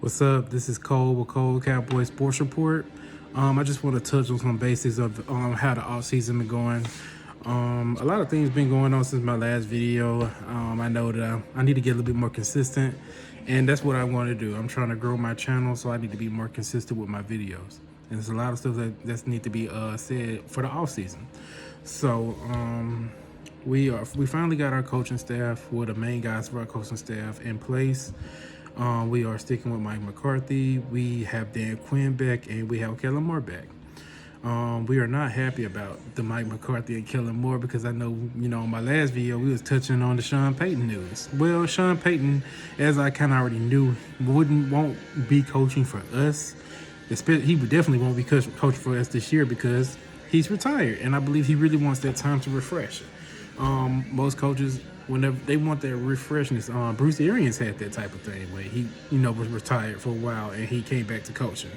What's up? This is Cole with Cowboys Sports Report. I just want to touch on some basics of how the off season been going. A lot of things been going on since my last video. I know that I need to get a little bit more consistent, and that's what I want to do. I'm trying to grow my channel, so I need to be more consistent with my videos. And there's a lot of stuff that need to be said for the off season. So we finally got our coaching staff, with the main guys for our coaching staff in place. We are sticking with Mike McCarthy. We have Dan Quinn back, and we have Kellen Moore back. We are not happy about the Mike McCarthy and Kellen Moore because I know, in my last video, we was touching on the Sean Payton news. Well, Sean Payton, as I kind of already knew, won't be coaching for us. He definitely won't be coaching for us this year because he's retired, and I believe he really wants that time to refresh. Most coaches, whenever they want their refreshness, Bruce Arians had that type of thing where he, was retired for a while and he came back to coaching.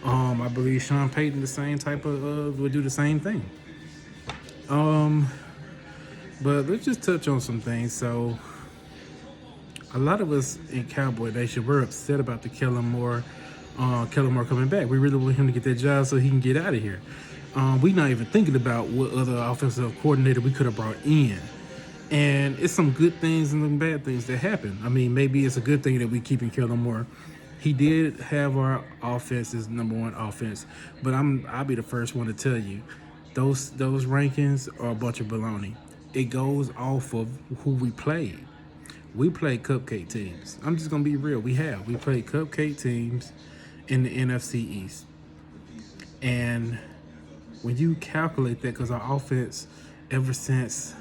I believe Sean Payton the same type of would do the same thing. But let's just touch on some things. So, a lot of us in Cowboy Nation, we're upset about the Kellen Moore coming back. We really want him to get that job so he can get out of here. We're not even thinking about what other offensive coordinator we could have brought in. And it's some good things and some bad things that happen. I mean, maybe it's a good thing that we keep in Kellen Moore. He did have our offense as number one offense, but I'll be the first one to tell you, those rankings are a bunch of baloney. It goes off of who we played. We played cupcake teams. I'm just gonna be real. We played cupcake teams in the NFC East, and when you calculate that, because our offense ever since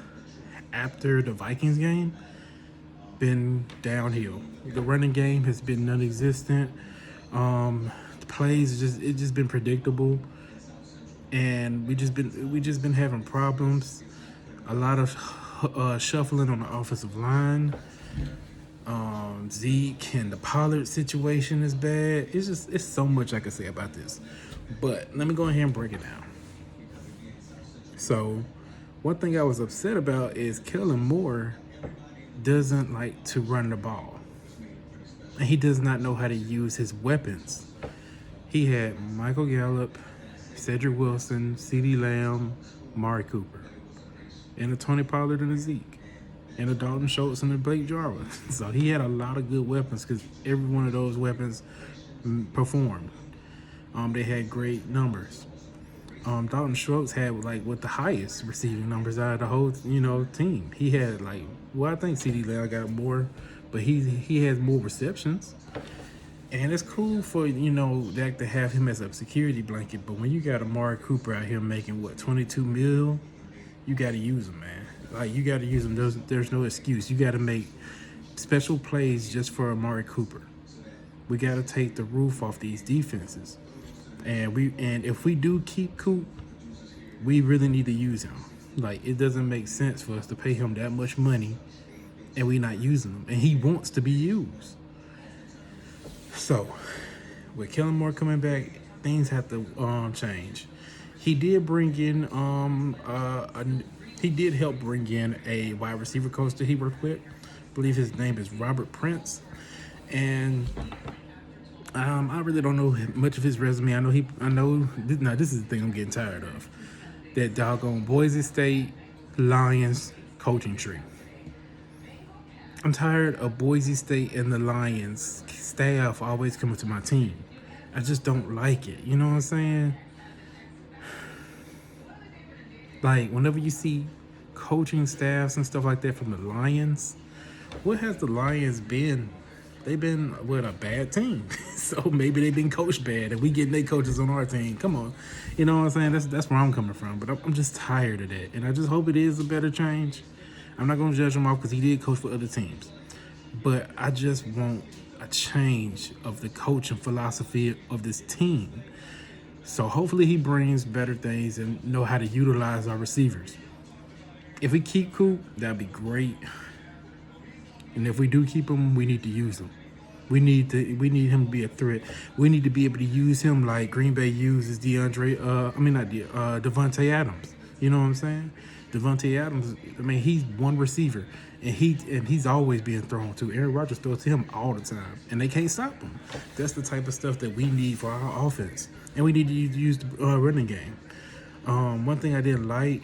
after the Vikings game been downhill. The running game has been non-existent. The plays it's just been predictable, and we just been having problems. A lot of shuffling on the offensive line. Zeke and the Pollard situation is bad. It's so much I can say about this, but let me go ahead and break it down. So, one thing I was upset about is Kellen Moore doesn't like to run the ball, and he does not know how to use his weapons. He had Michael Gallup, Cedric Wilson, CeeDee Lamb, Mari Cooper, and a Tony Pollard and a Zeke, and a Dalton Schultz and a Blake Jarwin. So he had a lot of good weapons because every one of those weapons performed. They had great numbers. Dalton Schultz had with the highest receiving numbers out of the whole team. He had I think CeeDee Lamb got more, but he has more receptions, and it's cool for that to have him as a security blanket. But when you got Amari Cooper out here making $22 million, you got to use him, man. You got to use him. There's no excuse. You got to make special plays just for Amari Cooper. We got to take the roof off these defenses. And if we do keep Coop, we really need to use him. It doesn't make sense for us to pay him that much money and we not using him. And he wants to be used. So, with Kellen Moore coming back, things have to change. He did bring in he did help bring in a wide receiver coach that he worked with. I believe his name is Robert Prince, and I really don't know much of his resume. Now this is the thing I'm getting tired of. That doggone Boise State Lions coaching tree. I'm tired of Boise State and the Lions staff always coming to my team. I just don't like it. You know what I'm saying? Whenever you see coaching staffs and stuff like that from the Lions, what has the Lions been? They've been a bad team. So maybe they've been coached bad and we getting their coaches on our team. Come on. You know what I'm saying? That's where I'm coming from. But I'm just tired of that. And I just hope it is a better change. I'm not going to judge him off because he did coach for other teams. But I just want a change of the coaching philosophy of this team. So hopefully he brings better things and know how to utilize our receivers. If we keep Coop, that'd be great. And if we do keep him, we need to use him. We need him to be a threat. We need to be able to use him like Green Bay uses Devontae Adams. You know what I'm saying? Devontae Adams, he's one receiver, and he's always being thrown to. Aaron Rodgers throws to him all the time, and they can't stop him. That's the type of stuff that we need for our offense, and we need to use the running game. One thing I didn't like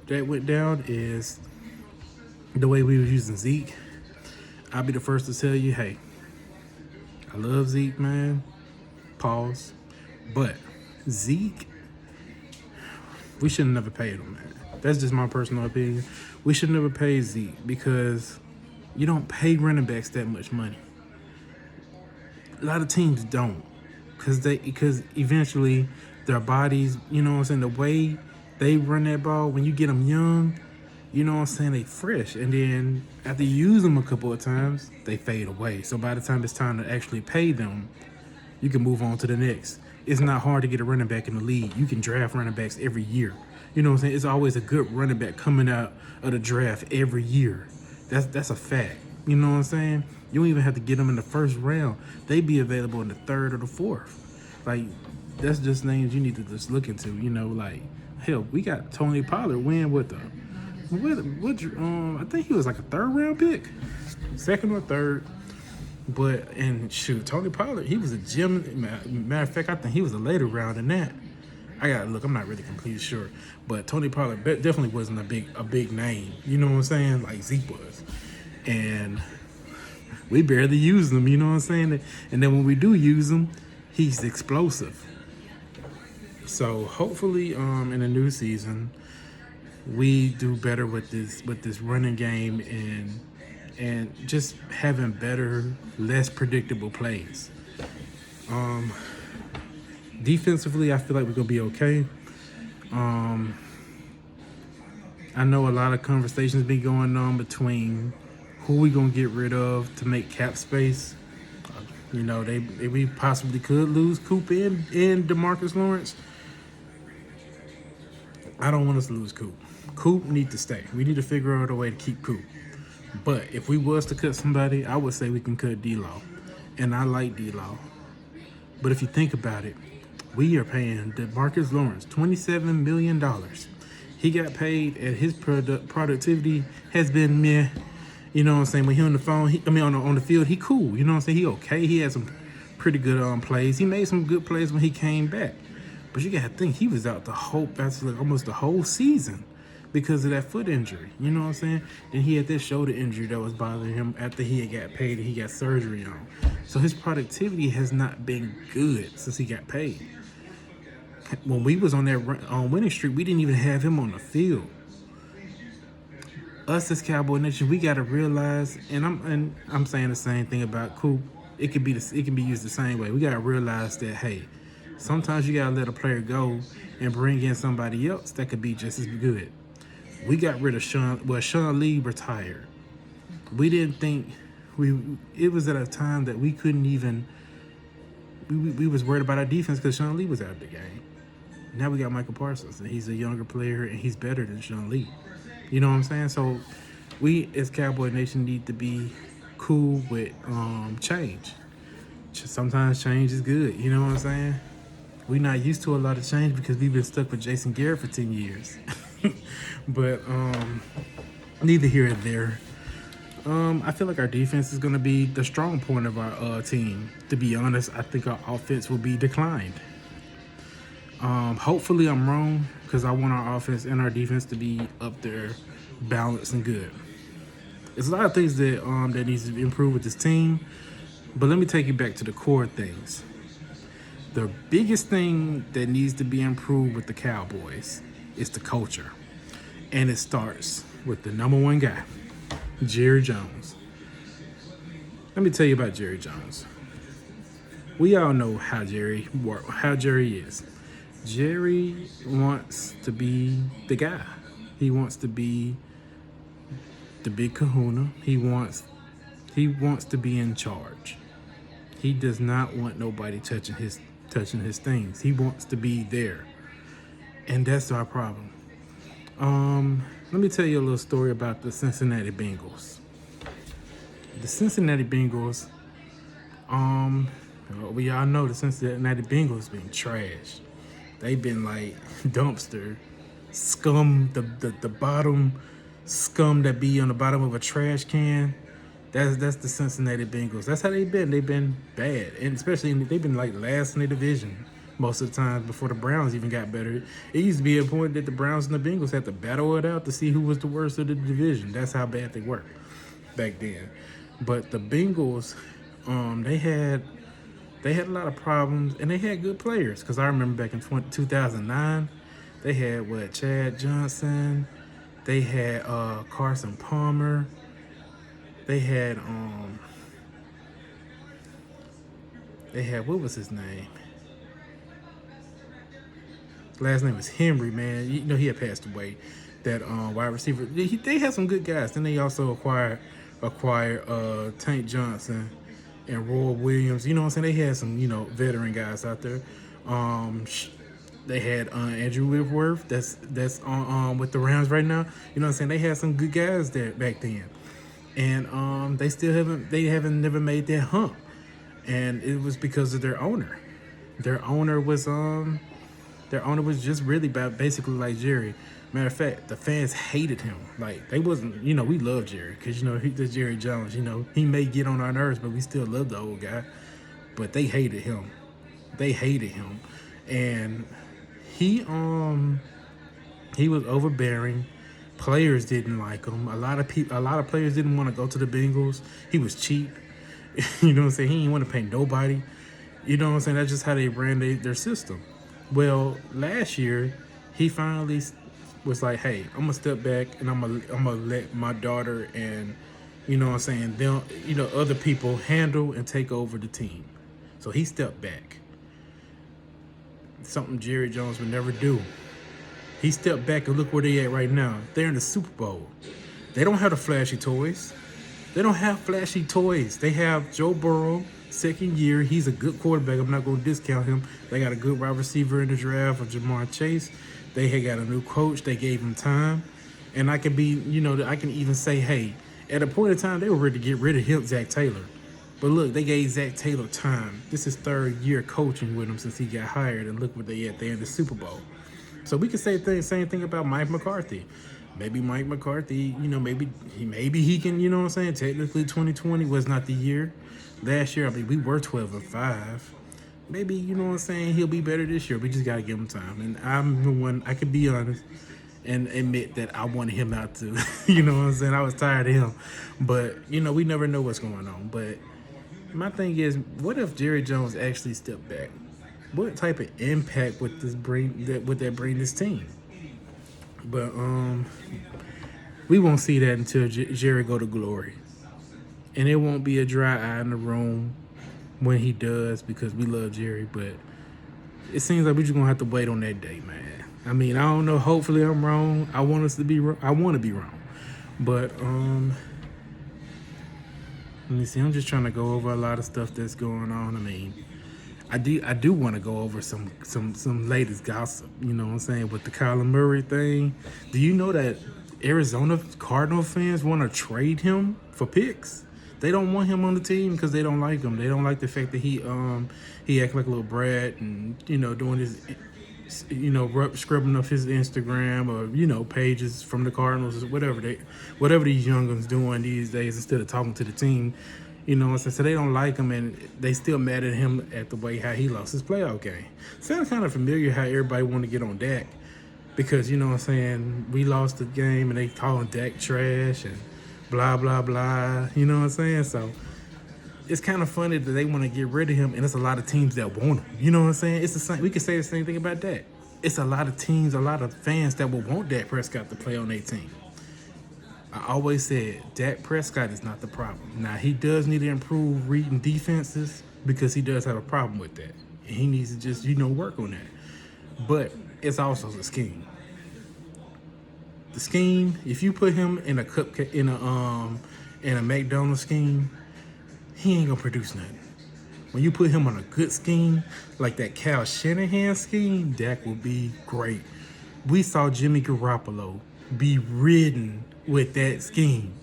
that went down is the way we were using Zeke. I'll be the first to tell you, hey, I love Zeke, man. Pause. But Zeke, we should have never paid him, man. That's just my personal opinion. We should never pay Zeke because you don't pay running backs that much money. A lot of teams don't, because eventually their bodies, you know what I'm saying, the way they run that ball, when you get them young, you know what I'm saying, they fresh. And then after you use them a couple of times, they fade away. So by the time it's time to actually pay them, you can move on to the next. It's not hard to get a running back in the league. You can draft running backs every year. You know what I'm saying? It's always a good running back coming out of the draft every year. That's a fact. You know what I'm saying? You don't even have to get them in the first round. They be available in the third or the fourth. Like, that's just names you need to just look into. You know, like, hell, we got Tony Pollard win with the, I think he was like a third round pick, second or third. But, and shoot, Tony Pollard, he was a gem. Matter of fact, I think he was a later round than that. I gotta look. I'm not really completely sure, but Tony Pollard definitely wasn't a big name. You know what I'm saying? Like Zeke was, and we barely use him. You know what I'm saying? And then when we do use him, he's explosive. So hopefully, in the new season, we do better with this running game and just having better, less predictable plays. Defensively, I feel like we're gonna be okay. I know a lot of conversations been going on between who we gonna get rid of to make cap space. You know, we possibly could lose Coop and DeMarcus Lawrence. I don't want us to lose Coop. Coop need to stay. We need to figure out a way to keep Coop. But if we was to cut somebody, I would say we can cut Dlaw. And I like Dlaw. But if you think about it, we are paying DeMarcus Lawrence $27 million. He got paid, and his productivity has been meh. You know what I'm saying? When he on the phone, on the field, he cool. You know what I'm saying? He okay. He had some pretty good plays. He made some good plays when he came back. But you got to think, he was out almost the whole season because of that foot injury. You know what I'm saying? Then he had this shoulder injury that was bothering him after he had got paid and he got surgery on. So his productivity has not been good since he got paid. When we was on that winning streak, we didn't even have him on the field. Us as Cowboy Nation, we got to realize, and I'm saying the same thing about Coop. It can be used the same way. We got to realize that, hey, sometimes you got to let a player go and bring in somebody else that could be just as good. We got rid of Sean Lee retired. We didn't think it was at a time that we couldn't even. We was worried about our defense because Sean Lee was out of the game. Now we got Michael Parsons, and he's a younger player, and he's better than Sean Lee. You know what I'm saying? So we, as Cowboy Nation, need to be cool with change. Sometimes change is good. You know what I'm saying? We're not used to a lot of change because we've been stuck with Jason Garrett for 10 years. But neither here nor there. I feel like our defense is going to be the strong point of our team. To be honest, I think our offense will be declined. Hopefully I'm wrong because I want our offense and our defense to be up there, balanced and good. There's a lot of things that needs to improve with this team, but let me take you back to the core things. The biggest thing that needs to be improved with the Cowboys is the culture, and it starts with the number one guy, Jerry Jones. Let me tell you about Jerry Jones. We all know how Jerry is. Jerry wants to be the guy. He wants to be the big kahuna. He wants to be in charge. He does not want nobody touching his things. He wants to be there. And that's our problem. Let me tell you a little story about the Cincinnati Bengals. The Cincinnati Bengals, we all know the Cincinnati Bengals been trash. They've been like dumpster, scum, the bottom scum that be on the bottom of a trash can. That's the Cincinnati Bengals. That's how they've been. They've been bad, and especially they've been like last in the division most of the time before the Browns even got better. It used to be a point that the Browns and the Bengals had to battle it out to see who was the worst of the division. That's how bad they were back then. But the Bengals, they had a lot of problems, and they had good players. Because I remember back in 2009, they had Chad Johnson, they had Carson Palmer, they had what was his name? His last name was Henry, man. You know he had passed away. That wide receiver. They had some good guys. Then they also acquired Tank Johnson and Roy Williams. You know what I'm saying? They had some, veteran guys out there. They had Andrew Whitworth. That's on with the Rams right now. You know what I'm saying? They had some good guys there back then, and they haven't never made that hump, and it was because of their owner. Their owner was just really bad, basically like Jerry. Matter of fact, the fans hated him. Like, they wasn't, we love Jerry because, he's Jerry Jones. He may get on our nerves, but we still love the old guy. But they hated him. And he was overbearing. Players didn't like him. A lot of players didn't want to go to the Bengals. He was cheap. You know what I'm saying? He didn't want to pay nobody. You know what I'm saying? That's just how they ran their system. Well, last year, he finally was like, hey, I'm going to step back and I'm gonna let my daughter and, them, other people handle and take over the team. So he stepped back. Something Jerry Jones would never do. He stepped back and look where they at right now. They're in the Super Bowl. They don't have the flashy toys. They have Joe Burrow, second year. He's a good quarterback. I'm not going to discount him. They got a good wide receiver in the draft of Jamar Chase. They had got a new coach. They gave him time. And I can even say, hey, at a point in time, they were ready to get rid of him, Zach Taylor. But look, they gave Zach Taylor time. This is third year coaching with him since he got hired. And look what they at. They're in the Super Bowl. So we could say the same thing about Mike McCarthy. Maybe Mike McCarthy, maybe he can, technically 2020 was not the year. Last year, we were 12-5. Maybe, he'll be better this year. We just got to give him time. And I'm the one, I could be honest and admit that I wanted him out too. I was tired of him. But, we never know what's going on. But my thing is, what if Jerry Jones actually stepped back? What type of impact would that bring this team? But we won't see that until Jerry go to glory. And it won't be a dry eye in the room when he does, because we love Jerry. But it seems like we're just going to have to wait on that day, man. I don't know. Hopefully I'm wrong. I want to be wrong. But let me see. I'm just trying to go over a lot of stuff that's going on. I do want to go over some latest gossip, with the Kyler Murray thing. Do you know that Arizona Cardinal fans want to trade him for picks? They don't want him on the team because they don't like him. They don't like the fact that he act like a little brat and, doing his, scrubbing up his Instagram or, pages from the Cardinals or whatever these young'uns doing these days instead of talking to the team. So they don't like him, and they still mad at him at the way how he lost his playoff game. Sounds kind of familiar how everybody want to get on Dak because, we lost the game and they calling Dak trash and blah, blah, blah. So it's kind of funny that they want to get rid of him, and it's a lot of teams that want him. It's the same. We could say the same thing about Dak. It's a lot of teams, a lot of fans that will want Dak Prescott to play on their team. I always said Dak Prescott is not the problem. Now, he does need to improve reading defenses because he does have a problem with that. And he needs to just, work on that. But it's also the scheme. The scheme, if you put him in a McDonald's scheme, he ain't gonna produce nothing. When you put him on a good scheme, like that Kyle Shanahan scheme, Dak will be great. We saw Jimmy Garoppolo be ridden with that scheme.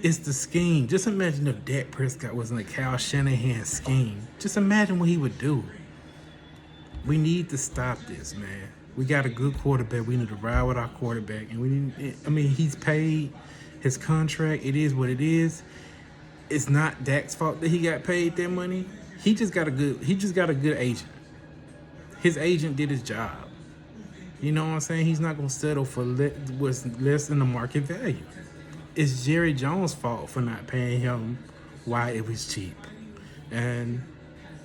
It's the scheme. Just imagine if Dak Prescott was in a Kyle Shanahan scheme. Just imagine what he would do. We need to stop this, man. We got a good quarterback. We need to ride with our quarterback, and we need. I mean, he's paid his contract. It is what it is. It's not Dak's fault that he got paid that money. He just got a good agent. His agent did his job. You know what I'm saying? He's not gonna settle for what's less than the market value. It's Jerry Jones' fault for not paying him why it was cheap. And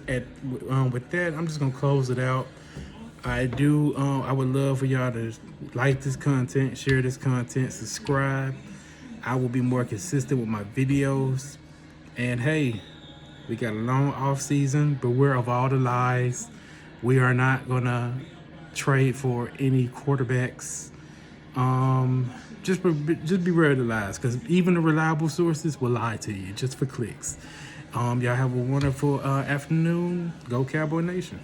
with that, I'm just gonna close it out. I would love for y'all to like this content, share this content, subscribe. I will be more consistent with my videos. And hey, we got a long off season. Beware of all the lies. We are not gonna trade for any quarterbacks. Just beware of the lies, because even the reliable sources will lie to you just for clicks. Y'all have a wonderful afternoon. Go Cowboy Nation.